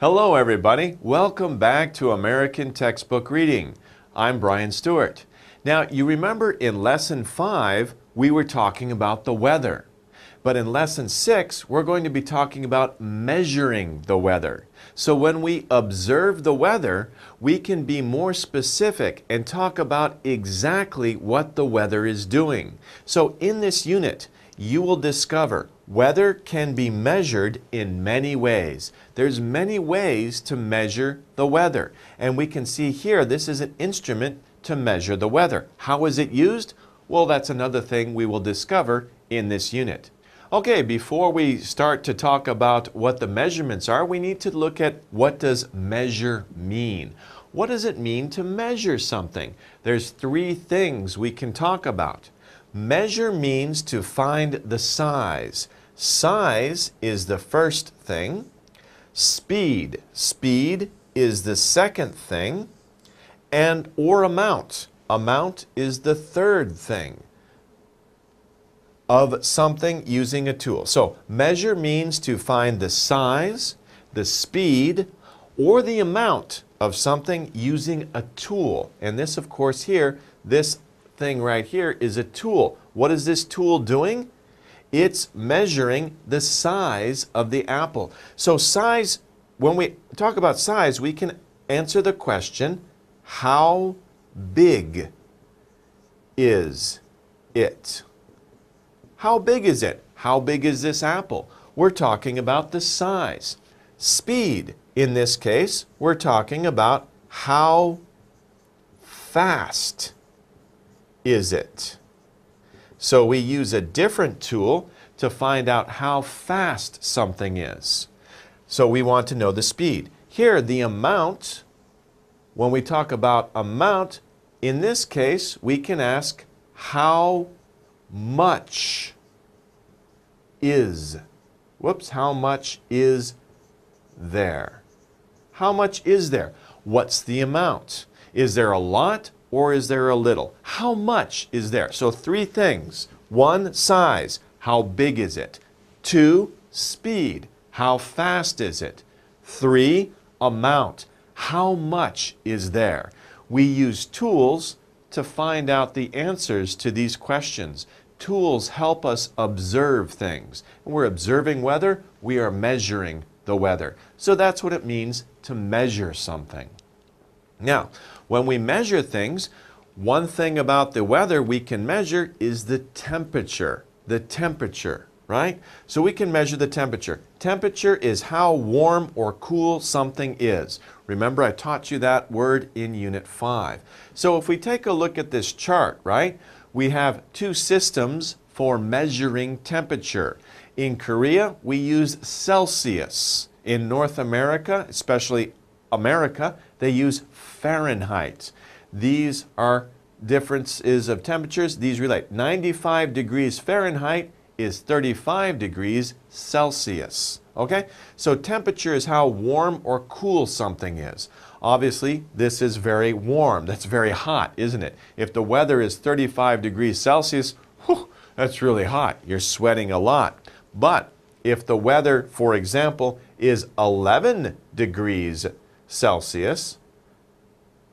Hello everybody, welcome back to American Textbook Reading. I'm Brian Stuart. Now you remember in Lesson 5 we were talking about the weather. But in Lesson 6 we're going to be talking about measuring the weather. So when we observe the weather, we can be more specific and talk about exactly what the weather is doing. So in this unit, you will discover weather can be measured in many ways. There's many ways to measure the weather. And we can see here, this is an instrument to measure the weather. How is it used? Well, that's another thing we will discover in this unit. Okay, before we start to talk about what the measurements are, we need to look at what does measure mean. What does it mean to measure something? There's three things we can talk about. Measure means to find the size. Size is the first thing. Speed is the second thing. And or amount. Amount is the third thing of something using a tool. So measure means to find the size, the speed, or the amount of something using a tool. And this, of course, here, this thing right here is a tool. What is this tool doing? It's measuring the size of the apple. So size, when we talk about size, we can answer the question, how big is it? How big is it? How big is this apple? We're talking about the size. Speed, in this case, we're talking about how fast is it? So we use a different tool to find out how fast something is. So we want to know the speed. Here, the amount, when we talk about amount, in this case, we can ask how much is, how much is there? How much is there? What's the amount? Is there a lot or is there a little? How much is there? So three things. One, size. How big is it? Two, speed. How fast is it? Three, amount. How much is there? We use tools to find out the answers to these questions. Tools help us observe things. When we're observing weather, we are measuring the weather. So that's what it means to measure something. Now, when we measure things, one thing about the weather we can measure is the temperature. The temperature, right? So we can measure the temperature. Temperature is how warm or cool something is. Remember, I taught you that word in Unit 5. So if we take a look at this chart, right? We have two systems for measuring temperature. In Korea, we use Celsius. In North America, especially America, they use Fahrenheit. These are differences of temperatures. These relate. 95 degrees Fahrenheit is 35 degrees Celsius. Okay? So temperature is how warm or cool something is. Obviously, this is very warm. That's very hot, isn't it? If the weather is 35 degrees Celsius, whew, that's really hot. You're sweating a lot. But if the weather, for example, is 11 degrees Celsius,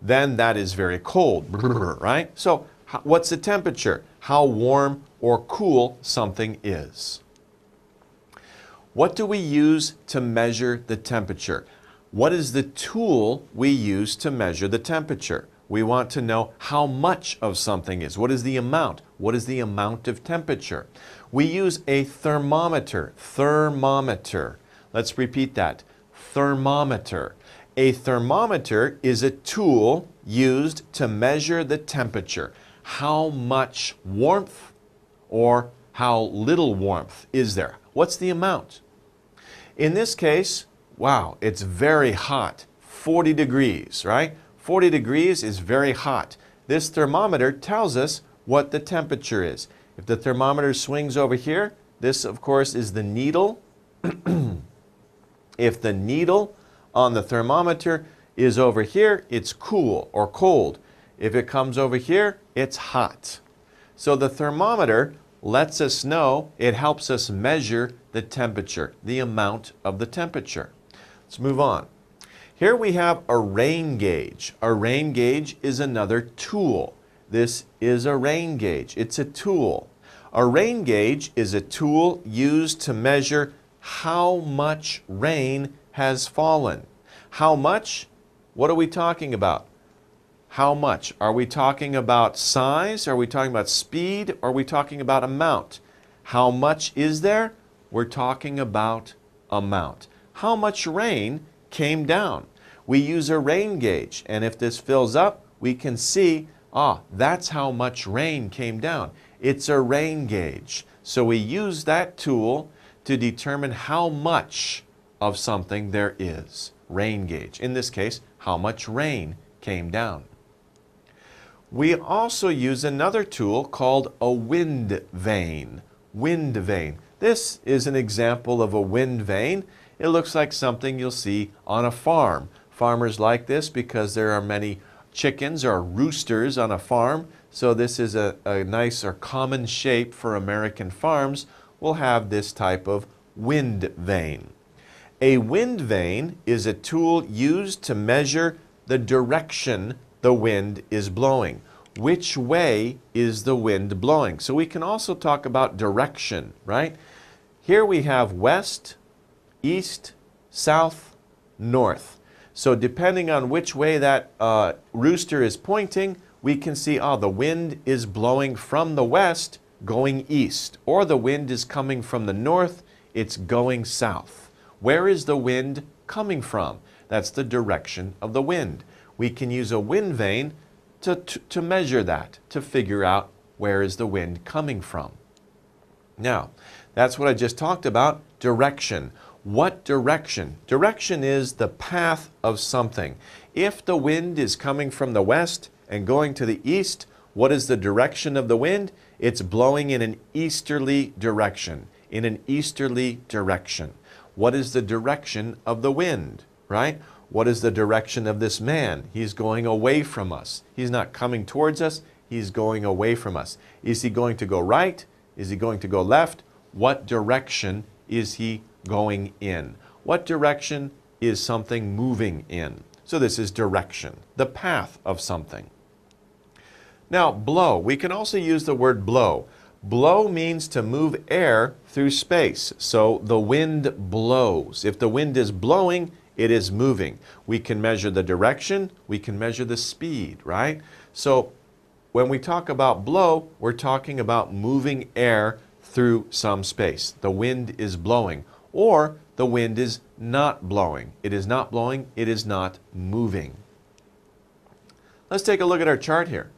then that is very cold, right? So what's the temperature? How warm or cool something is. What do we use to measure the temperature? What is the tool we use to measure the temperature? We want to know how much of something is. What is the amount? What is the amount of temperature? We use a thermometer. Thermometer. Let's repeat that. Thermometer. A thermometer is a tool used to measure the temperature. How much warmth or how little warmth is there? What's the amount? In this case, wow, it's very hot. 40 degrees, right? 40 degrees is very hot. This thermometer tells us what the temperature is. If the thermometer swings over here, this, of course, is the needle. If the needle on the thermometer is over here, it's cool or cold. If it comes over here, it's hot. So the thermometer lets us know, it helps us measure the temperature, the amount of the temperature. Let's move on. Here we have a rain gauge. A rain gauge is another tool. This is a rain gauge. It's a tool. A rain gauge is a tool used to measure how much rain has fallen. How much? What are we talking about? How much? Are we talking about size? Are we talking about speed? Are we talking about amount? How much is there? We're talking about amount. How much rain came down? We use a rain gauge, and if this fills up, we can see, that's how much rain came down. It's a rain gauge. So we use that tool to determine how much of something there is. Rain gauge. In this case, how much rain came down. We also use another tool called a wind vane. Wind vane. This is an example of a wind vane. It looks like something you'll see on a farm. Farmers like this because there are many chickens or roosters on a farm. So this is a nice or common shape for American farms. We'll have this type of wind vane. A wind vane is a tool used to measure the direction the wind is blowing. Which way is the wind blowing? So we can also talk about direction, right? Here we have west, east, south, north. So depending on which way that rooster is pointing, we can see, the wind is blowing from the west going east, or the wind is coming from the north, it's going south. Where is the wind coming from? That's the direction of the wind. We can use a wind vane to measure that, to figure out where is the wind coming from. Now, that's what I just talked about, direction. What direction? Direction is the path of something. If the wind is coming from the west and going to the east, what is the direction of the wind? It's blowing in an easterly direction. In an easterly direction. What is the direction of the wind, right? What is the direction of this man? He's going away from us. He's not coming towards us. He's going away from us. Is he going to go right? Is he going to go left? What direction is he going in? What direction is something moving in? So this is direction, the path of something. Now, blow. We can also use the word blow. Blow means to move air through space. So the wind blows. If the wind is blowing, it is moving. We can measure the direction. We can measure the speed, right? So when we talk about blow, we're talking about moving air through some space. The wind is blowing, or the wind is not blowing. It is not blowing. It is not moving. Let's take a look at our chart here.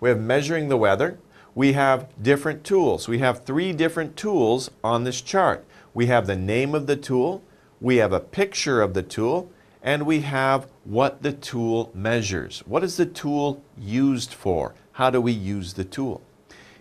We have measuring the weather. We have different tools. We have 3 different tools on this chart. We have the name of the tool, we have a picture of the tool, and we have what the tool measures. What is the tool used for? How do we use the tool?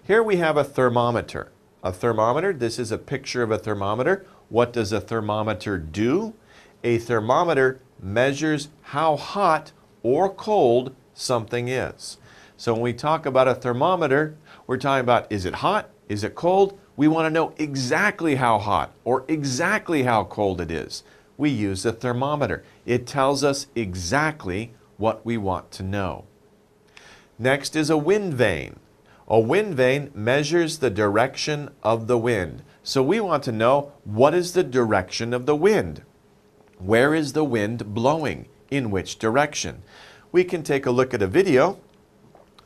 Here we have a thermometer. A thermometer, this is a picture of a thermometer. What does a thermometer do? A thermometer measures how hot or cold something is. So when we talk about a thermometer, we're talking about, is it hot? Is it cold? We want to know exactly how hot or exactly how cold it is. We use a thermometer. It tells us exactly what we want to know. Next is a wind vane. A wind vane measures the direction of the wind. So we want to know, what is the direction of the wind? Where is the wind blowing? In which direction? We can take a look at a video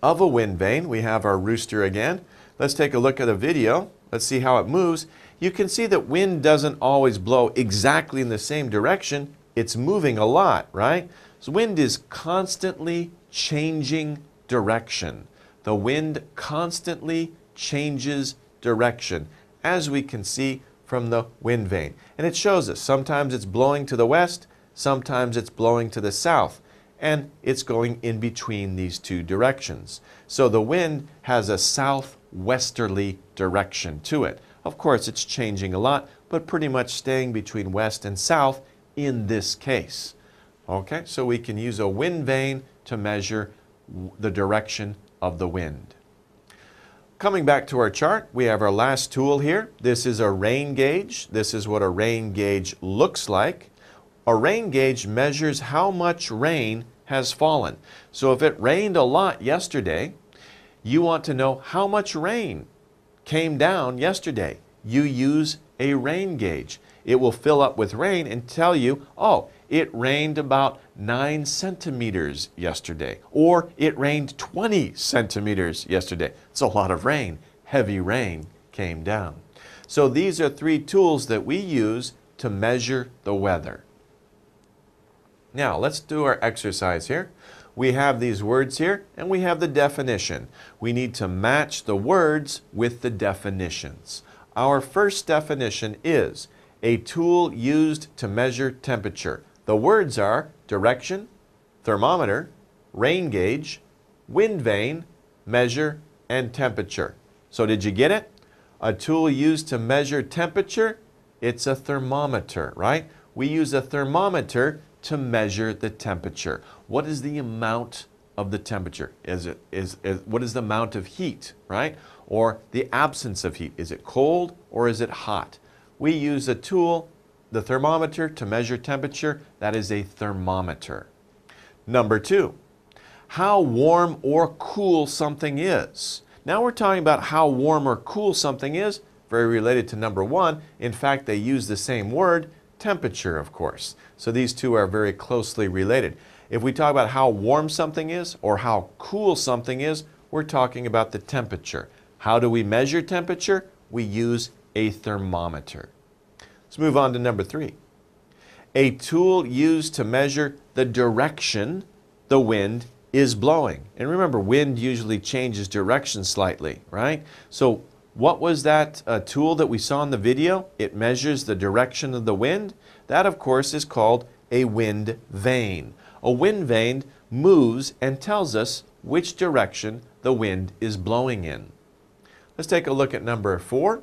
of a wind vane. We have our rooster again. Let's take a look at a video. Let's see how it moves. You can see that wind doesn't always blow exactly in the same direction. It's moving a lot, right? So wind is constantly changing direction. The wind constantly changes direction, as we can see from the wind vane. And it shows us sometimes it's blowing to the west, sometimes it's blowing to the south, and it's going in between these 2 directions. So the wind has a southwesterly direction to it. Of course, it's changing a lot, but pretty much staying between west and south in this case. Okay, so we can use a wind vane to measure the direction of the wind. Coming back to our chart, we have our last tool here. This is a rain gauge. This is what a rain gauge looks like. A rain gauge measures how much rain has fallen. So if it rained a lot yesterday, you want to know how much rain came down yesterday. You use a rain gauge. It will fill up with rain and tell you, oh, it rained about 9 centimeters yesterday, or it rained 20 centimeters yesterday. It's a lot of rain. Heavy rain came down. So these are 3 tools that we use to measure the weather. Now, let's do our exercise here. We have these words here, and we have the definition. We need to match the words with the definitions. Our first definition is a tool used to measure temperature. The words are direction, thermometer, rain gauge, wind vane, measure, and temperature. So did you get it? A tool used to measure temperature, it's a thermometer, right? We use a thermometer to measure the temperature. What is the amount of the temperature? What is the amount of heat, right? Or the absence of heat. Is it cold or is it hot? We use a tool, the thermometer, to measure temperature. That is a thermometer. Number 2, how warm or cool something is. Now we're talking about how warm or cool something is, very related to number 1. In fact, they use the same word, temperature, of course. So these two are very closely related. If we talk about how warm something is or how cool something is, we're talking about the temperature. How do we measure temperature? We use a thermometer. Let's move on to number 3. A tool used to measure the direction the wind is blowing. And remember, wind usually changes direction slightly, right? So what was that tool that we saw in the video? It measures the direction of the wind. That, of course, is called a wind vane. A wind vane moves and tells us which direction the wind is blowing in. Let's take a look at number 4.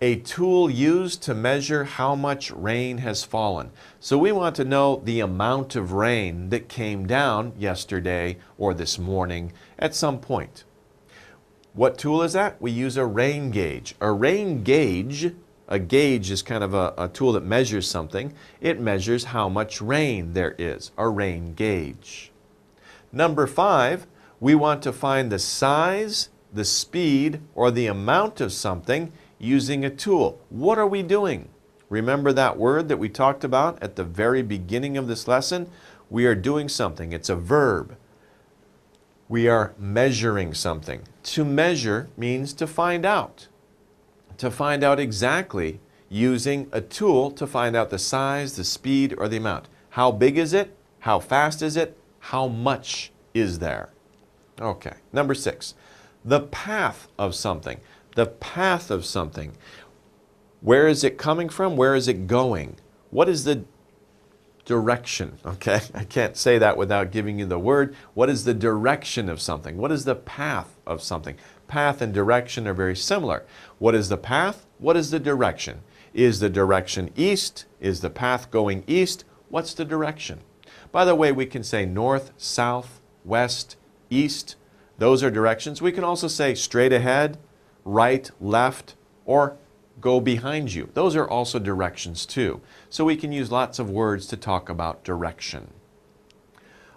A tool used to measure how much rain has fallen. So we want to know the amount of rain that came down yesterday or this morning at some point. What tool is that? We use a rain gauge. A rain gauge, a gauge is kind of a tool that measures something. It measures how much rain there is, a rain gauge. Number 5, we want to find the size, the speed, or the amount of something using a tool. What are we doing? Remember that word that we talked about at the very beginning of this lesson? We are doing something. It's a verb. We are measuring something. To measure means to find out. To find out exactly using a tool to find out the size, the speed, or the amount. How big is it? How fast is it? How much is there? Okay. Number 6, the path of something. The path of something. Where is it coming from? Where is it going? What is the direction? Okay, I can't say that without giving you the word. What is the direction of something? What is the path of something? Path and direction are very similar. What is the path? What is the direction? Is the direction east? Is the path going east? What's the direction? By the way, we can say north, south, west, east. Those are directions. We can also say straight ahead, right, left, or go behind you. Those are also directions too. So we can use lots of words to talk about direction.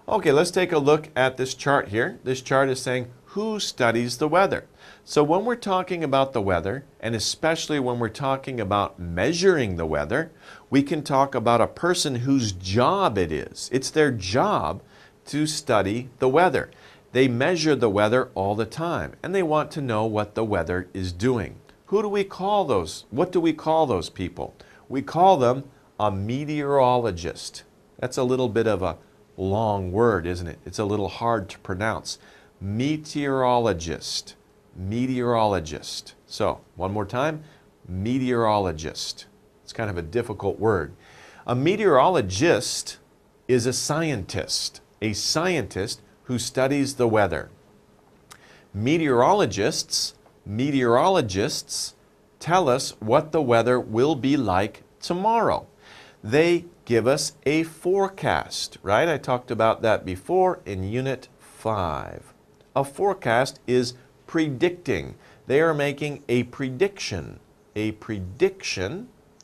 Okay, let's take a look at this chart here. This chart is saying who studies the weather. So when we're talking about the weather, and especially when we're talking about measuring the weather, we can talk about a person whose job it is. It's their job to study the weather. They measure the weather all the time, and they want to know what the weather is doing. Who do we call those? What do we call those people? We call them a meteorologist. That's a little bit of a long word, isn't it? It's a little hard to pronounce. Meteorologist. Meteorologist. So, one more time. Meteorologist. It's kind of a difficult word. A meteorologist is a scientist who studies the weather. Meteorologists tell us what the weather will be like tomorrow. They give us a forecast, right? I talked about that before in Unit 5. A forecast is predicting. They are making a prediction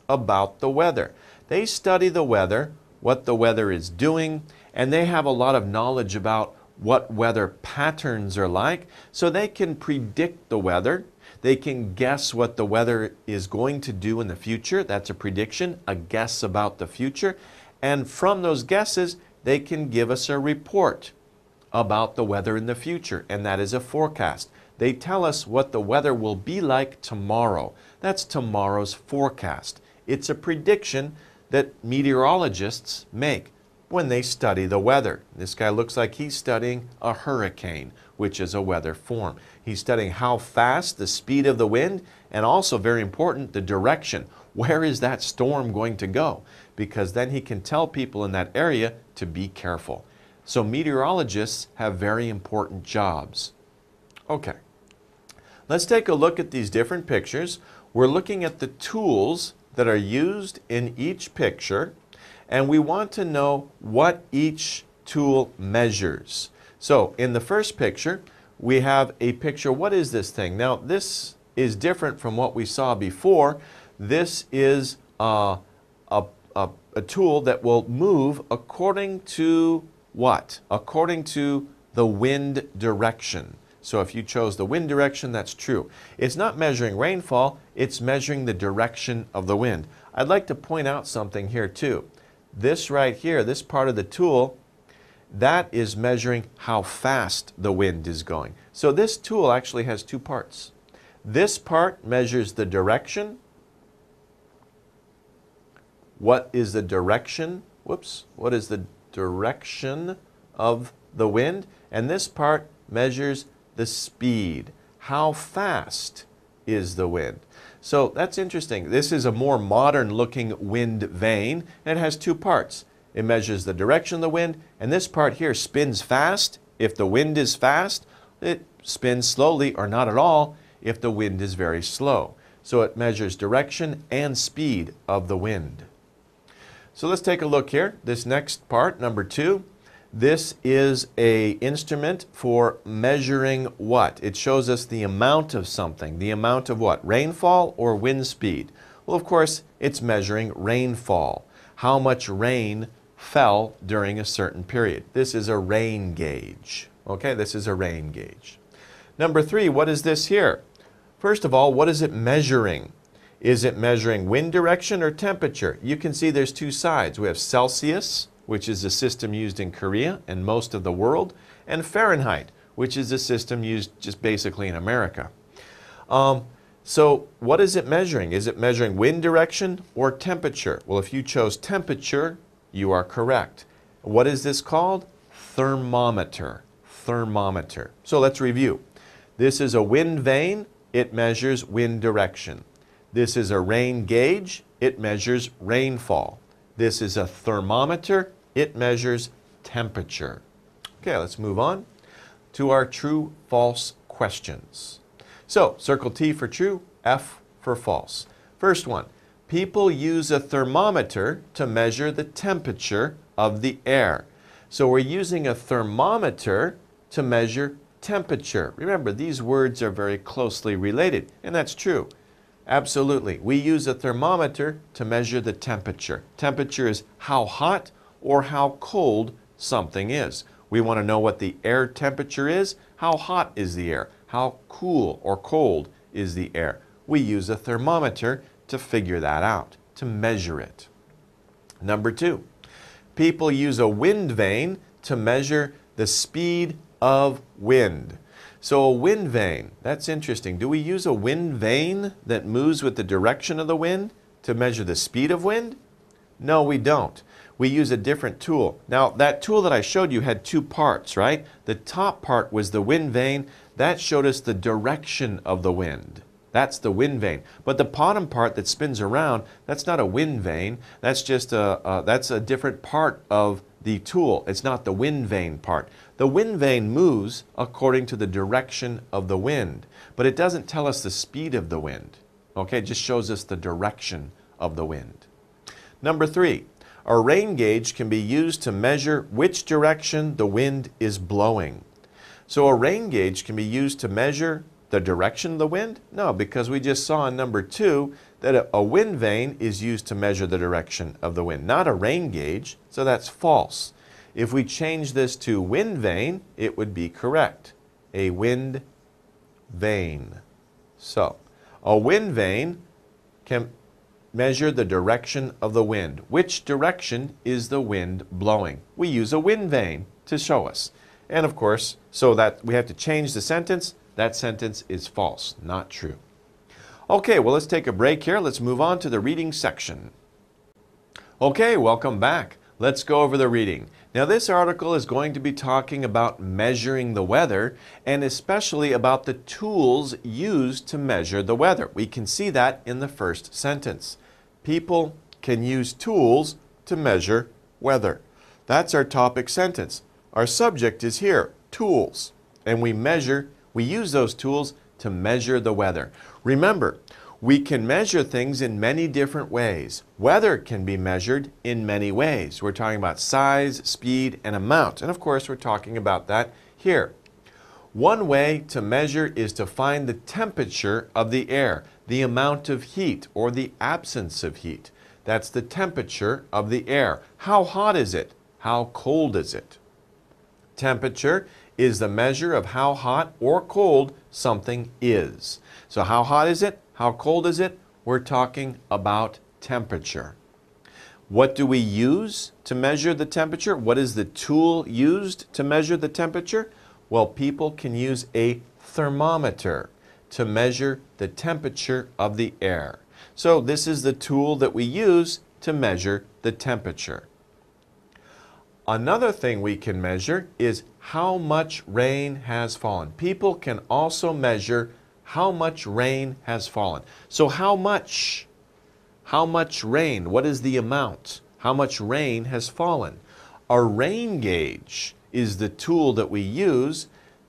about the weather. They study the weather what the weather is doing, and they have a lot of knowledge about what weather patterns are like, so they can predict the weather. They can guess what the weather is going to do in the future. That's a prediction, a guess about the future. And from those guesses, they can give us a report about the weather in the future, and that is a forecast. They tell us what the weather will be like tomorrow. That's tomorrow's forecast. It's a prediction that meteorologists make when they study the weather. This guy looks like he's studying a hurricane, which is a weather form. He's studying how fast, the speed of the wind, and also, very important, the direction. Where is that storm going to go? Because then he can tell people in that area to be careful. So meteorologists have very important jobs. Okay, let's take a look at these different pictures. We're looking at the tools that are used in each picture, and we want to know what each tool measures. So in the first picture, we have a picture. What is this thing? Now, this is different from what we saw before. This is a tool that will move according to what? According to the wind direction. So if you chose the wind direction, that's true. It's not measuring rainfall, it's measuring the direction of the wind. I'd like to point out something here too. This right here, this part of the tool, that is measuring how fast the wind is going. So this tool actually has two parts. This part measures the direction. What is the direction? Whoops. What is the direction of the wind? And this part measures the speed. How fast is the wind? So that's interesting. This is a more modern looking wind vane, and it has two parts. It measures the direction of the wind, and this part here spins fast. If the wind is fast, it spins slowly or not at all if the wind is very slow. So it measures direction and speed of the wind. So let's take a look here. This next part, number 2, this is an instrument for measuring what? It shows us the amount of something. The amount of what? Rainfall or wind speed? Well, of course, it's measuring rainfall. How much rain fell during a certain period. This is a rain gauge. Okay, this is a rain gauge. Number 3, what is this here? First of all, what is it measuring? Is it measuring wind direction or temperature? You can see there's two sides. We have Celsius, which is a system used in Korea and most of the world, and Fahrenheit, which is a system used just basically in America. So what is it measuring? Is it measuring wind direction or temperature? Well, if you chose temperature, you are correct. What is this called? Thermometer. Thermometer. So let's review. This is a wind vane. It measures wind direction. This is a rain gauge. It measures rainfall. This is a thermometer. It measures temperature. Okay, let's move on to our true-false questions. So, circle T for true, F for false. First one, people use a thermometer to measure the temperature of the air. So we're using a thermometer to measure temperature. Remember, these words are very closely related, and that's true. Absolutely. We use a thermometer to measure the temperature. Temperature is how hot or how cold something is. We want to know what the air temperature is. How hot is the air? How cool or cold is the air? We use a thermometer to figure that out, to measure it. Number 2, people use a wind vane to measure the speed of wind. So a wind vane, that's interesting. Do we use a wind vane that moves with the direction of the wind to measure the speed of wind? No, we don't. We use a different tool. Now, that tool that I showed you had two parts, right? The top part was the wind vane. That showed us the direction of the wind. That's the wind vane. But the bottom part that spins around, that's not a wind vane. That's just that's a different part of the tool. It's not the wind vane part. The wind vane moves according to the direction of the wind, but it doesn't tell us the speed of the wind. Okay, it just shows us the direction of the wind. Number 3, a rain gauge can be used to measure which direction the wind is blowing. So a rain gauge can be used to measure the direction of the wind? No, because we just saw in number 2 that a wind vane is used to measure the direction of the wind, not a rain gauge, so that's false. If we change this to wind vane, it would be correct. A wind vane. So, a wind vane can measure the direction of the wind. Which direction is the wind blowing? We use a wind vane to show us. And of course, so that we have to change the sentence. That sentence is false, not true. Okay, well, let's take a break here. Let's move on to the reading section. Okay, welcome back. Let's go over the reading. Now, this article is going to be talking about measuring the weather and especially about the tools used to measure the weather. We can see that in the first sentence. People can use tools to measure weather. That's our topic sentence. Our subject is here, tools, and we use those tools to measure the weather. Remember, we can measure things in many different ways. Weather can be measured in many ways. We're talking about size, speed, and amount. And of course, we're talking about that here. One way to measure is to find the temperature of the air, the amount of heat or the absence of heat. That's the temperature of the air. How hot is it? How cold is it? Temperature is the measure of how hot or cold something is. So how hot is it? How cold is it? We're talking about temperature. What do we use to measure the temperature? What is the tool used to measure the temperature? Well, people can use a thermometer to measure the temperature of the air. So this is the tool that we use to measure the temperature. Another thing we can measure is how much rain has fallen. People can also measure how much rain has fallen. So how much rain? What is the amount? How much rain has fallen? A rain gauge is the tool that we use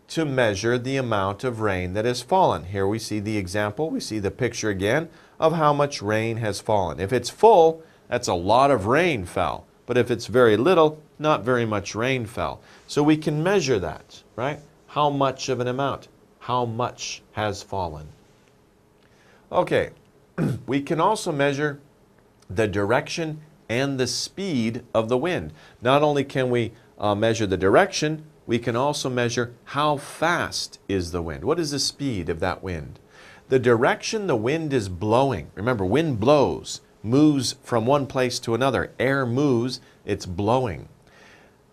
to measure the amount of rain that has fallen. Here we see the example, we see the picture again of how much rain has fallen. If it's full, that's a lot of rain fell. But if it's very little, not very much rain fell. So we can measure that, right? How much of an amount? How much has fallen? Okay, we can also measure the direction and the speed of the wind. Not only can we measure the direction, we can also measure how fast is the wind. What is the speed of that wind? The direction the wind is blowing. Remember, wind blows, moves from one place to another. Air moves, it's blowing.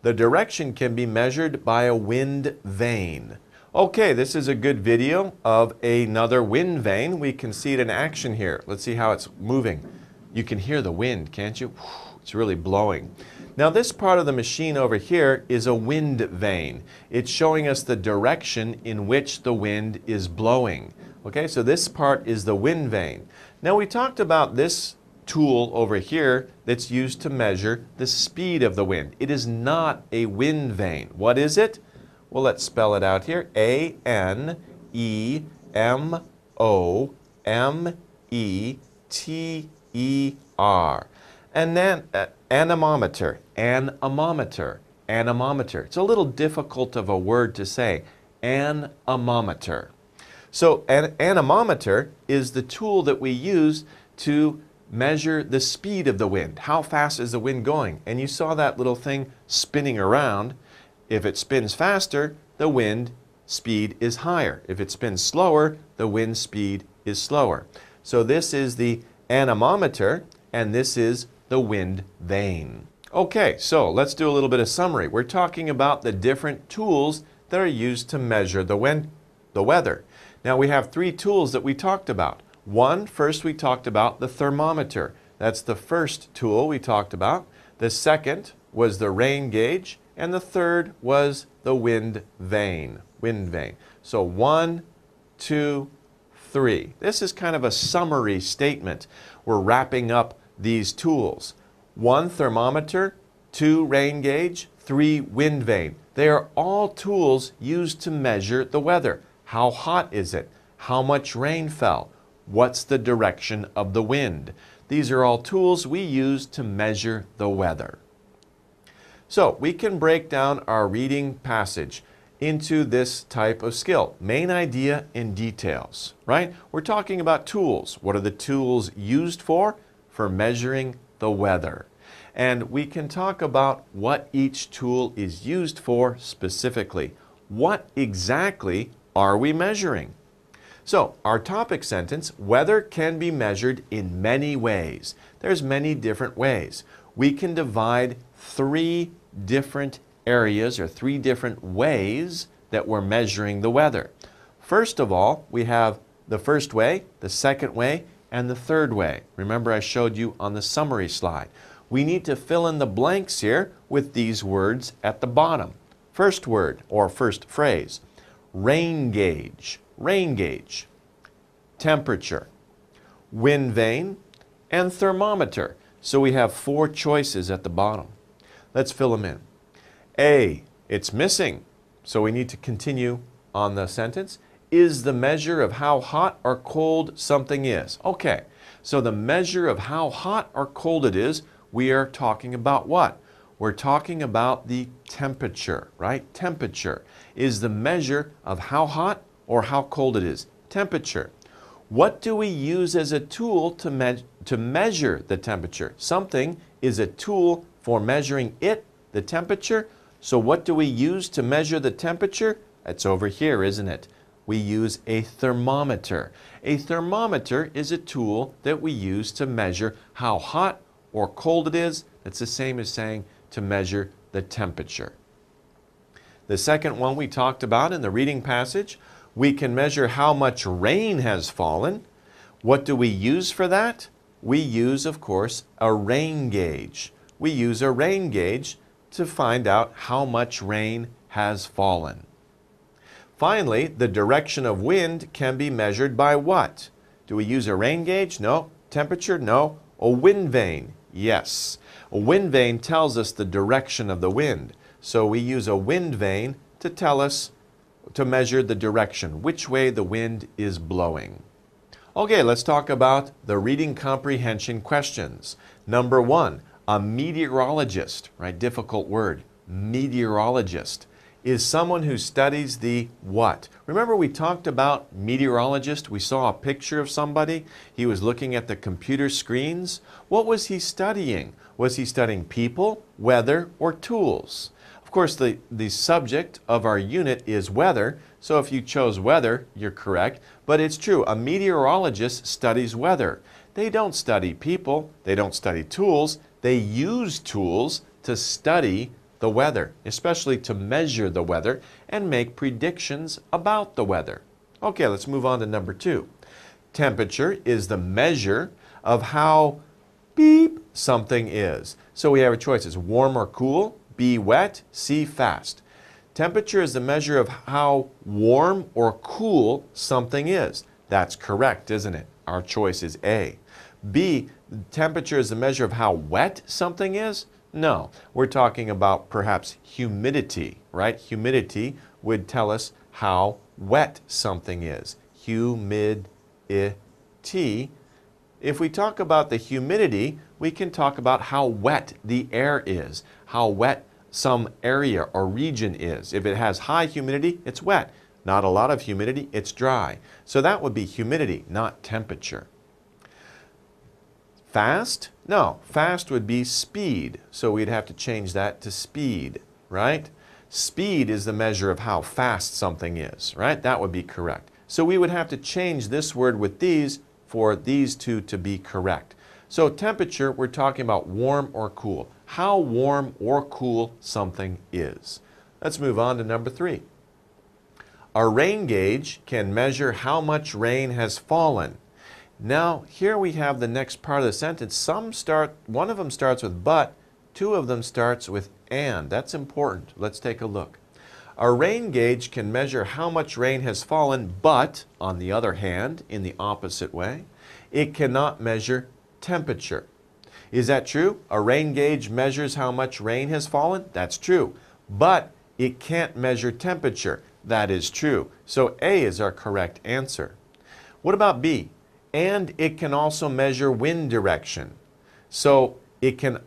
The direction can be measured by a wind vane. Okay, this is a good video of another wind vane. We can see it in action here. Let's see how it's moving. You can hear the wind, can't you? It's really blowing. Now this part of the machine over here is a wind vane. It's showing us the direction in which the wind is blowing. Okay, so this part is the wind vane. Now we talked about this tool over here that's used to measure the speed of the wind. It is not a wind vane. What is it? Well, let's spell it out here. A-N-E-M-O-M-E-T-E-R. And then anemometer, anemometer, anemometer. It's a little difficult of a word to say, anemometer. So an anemometer is the tool that we use to measure the speed of the wind. How fast is the wind going? And you saw that little thing spinning around. If it spins faster, the wind speed is higher. If it spins slower, the wind speed is slower. So this is the anemometer, and this is the wind vane. Okay, so let's do a little bit of summary. We're talking about the different tools that are used to measure the weather. Now we have 3 tools that we talked about. First we talked about the thermometer. That's the first tool we talked about. The second was the rain gauge, and the third was the wind vane. So 1, 2, 3. This is kind of a summary statement. We're wrapping up these tools. 1 thermometer, 2 rain gauge, 3 wind vane. They are all tools used to measure the weather. How hot is it? How much rain fell? What's the direction of the wind? These are all tools we use to measure the weather. So we can break down our reading passage. into this type of skill. Main idea in details, right? We're talking about tools. What are the tools used for? For measuring the weather. And we can talk about what each tool is used for specifically. What exactly are we measuring? So, our topic sentence, weather can be measured in many ways. There's many different ways. We can divide 3 different areas or 3 different ways that we're measuring the weather. First of all, we have the first way, the second way, and the third way. Remember, I showed you on the summary slide. We need to fill in the blanks here with these words at the bottom. First word or first phrase, rain gauge. Rain gauge, temperature, wind vane, and thermometer. So we have 4 choices at the bottom. Let's fill them in. A, it's missing. So we need to continue on the sentence. Is the measure of how hot or cold something is. Okay, so the measure of how hot or cold it is, we are talking about what? We're talking about the temperature, right? Temperature is the measure of how hot or how cold it is. Temperature. What do we use as a tool to measure the temperature? Something is a tool for measuring it, the temperature. So what do we use to measure the temperature? It's over here, isn't it? We use a thermometer. A thermometer is a tool that we use to measure how hot or cold it is. It's the same as saying to measure the temperature. The second one we talked about in the reading passage, we can measure how much rain has fallen. What do we use for that? We use, of course, a rain gauge. We use a rain gauge to find out how much rain has fallen. Finally, the direction of wind can be measured by what? Do we use a rain gauge? No. Temperature? No. A wind vane? Yes. A wind vane tells us the direction of the wind. So we use a wind vane to tell us, to measure the direction, which way the wind is blowing. Okay, let's talk about the reading comprehension questions. Number 1, a meteorologist, right? Difficult word. Meteorologist is someone who studies the what? Remember we talked about meteorologist? We saw a picture of somebody. He was looking at the computer screens. What was he studying? Was he studying people, weather, or tools? Of course, the subject of our unit is weather, so if you chose weather, you're correct. But it's true, a meteorologist studies weather. They don't study people, they don't study tools, they use tools to study the weather, especially to measure the weather and make predictions about the weather. Okay, let's move on to number 2. Temperature is the measure of how beep something is. So we have our choices, warm or cool, B, wet, C, fast. Temperature is the measure of how warm or cool something is. That's correct, isn't it? Our choice is A. B, temperature is the measure of how wet something is? No, we're talking about perhaps humidity, right? Humidity would tell us how wet something is. Humidity. If we talk about the humidity, we can talk about how wet the air is, how wet some area or region is. If it has high humidity, it's wet. Not a lot of humidity, it's dry. So that would be humidity, not temperature. Fast? No, fast would be speed. So we'd have to change that to speed, right? Speed is the measure of how fast something is, right? That would be correct. So we would have to change this word with these for these two to be correct. So temperature, we're talking about warm or cool. How warm or cool something is. Let's move on to number 3. A rain gauge can measure how much rain has fallen. Now, here we have the next part of the sentence. One of them starts with but, 2 of them starts with and. That's important. Let's take a look. A rain gauge can measure how much rain has fallen, but, on the other hand, in the opposite way, it cannot measure temperature. Is that true? A rain gauge measures how much rain has fallen? That's true. But it can't measure temperature. That is true. So A is our correct answer. What about B? And it can also measure wind direction. So it can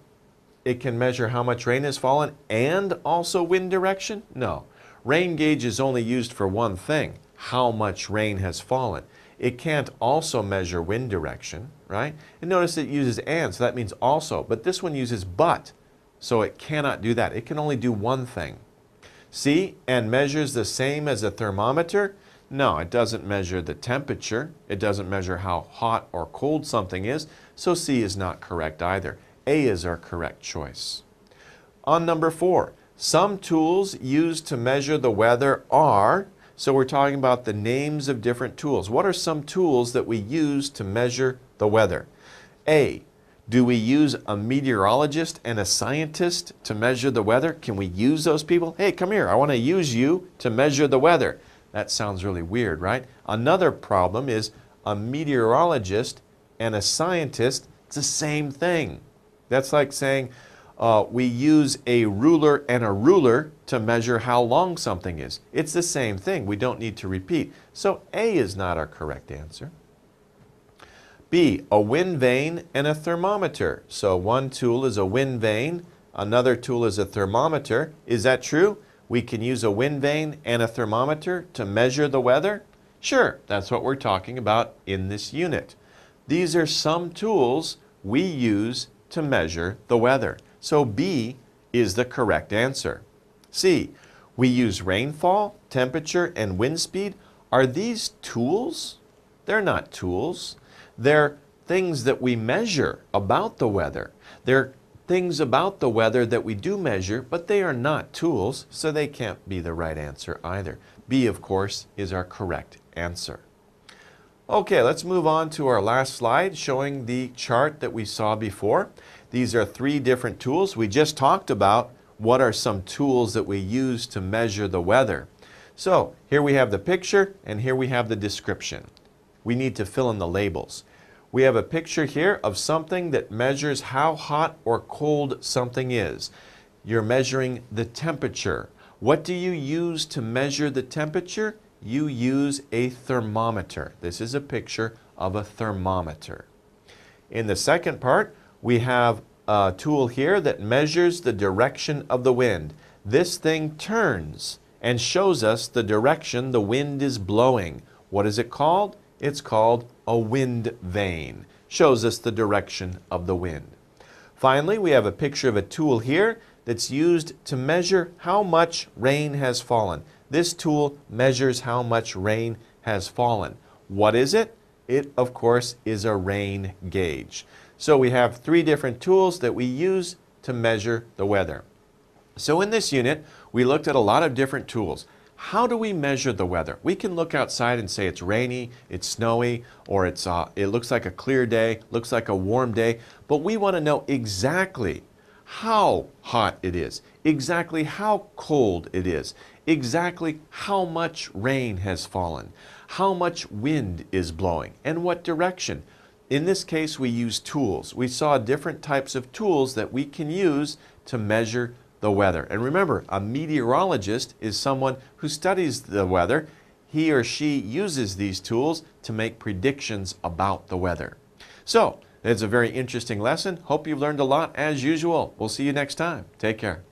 measure how much rain has fallen and also wind direction? No. Rain gauge is only used for one thing, how much rain has fallen. It can't also measure wind direction, right? And notice it uses and, so that means also, but this one uses but, so it cannot do that. It can only do one thing. C, and measures the same as a thermometer? No, it doesn't measure the temperature. It doesn't measure how hot or cold something is, so C is not correct either. A is our correct choice. On number 4, some tools used to measure the weather are, so we're talking about the names of different tools. What are some tools that we use to measure the weather? A, do we use a meteorologist and a scientist to measure the weather? Can we use those people? Hey, come here, I want to use you to measure the weather. That sounds really weird, right? Another problem is a meteorologist and a scientist, it's the same thing. That's like saying we use a ruler and a ruler to measure how long something is. It's the same thing. We don't need to repeat. So A is not our correct answer. B, a wind vane and a thermometer. So one tool is a wind vane, another tool is a thermometer. Is that true? We can use a wind vane and a thermometer to measure the weather? Sure, that's what we're talking about in this unit. These are some tools we use to measure the weather. So B is the correct answer. C, we use rainfall, temperature, and wind speed. Are these tools? They're not tools. They're things that we measure about the weather. They're things about the weather that we do measure, but they are not tools, so they can't be the right answer either. B, of course, is our correct answer. Okay, let's move on to our last slide showing the chart that we saw before. These are 3 different tools. We just talked about what are some tools that we use to measure the weather. So here we have the picture and here we have the description. We need to fill in the labels. We have a picture here of something that measures how hot or cold something is. You're measuring the temperature. What do you use to measure the temperature? You use a thermometer. This is a picture of a thermometer. In the second part, we have a tool here that measures the direction of the wind. This thing turns and shows us the direction the wind is blowing. What is it called? It's called a wind vane. Shows us the direction of the wind. Finally, we have a picture of a tool here that's used to measure how much rain has fallen. This tool measures how much rain has fallen. What is it? It, of course, is a rain gauge. So we have 3 different tools that we use to measure the weather. So in this unit, we looked at a lot of different tools. How do we measure the weather? We can look outside and say it's rainy, it's snowy, or it looks like a clear day, looks like a warm day, but we want to know exactly how hot it is, exactly how cold it is, exactly how much rain has fallen, how much wind is blowing, and what direction. In this case, we use tools. We saw different types of tools that we can use to measure the weather. And remember, a meteorologist is someone who studies the weather. He or she uses these tools to make predictions about the weather. So, it's a very interesting lesson. Hope you've learned a lot as usual. We'll see you next time. Take care.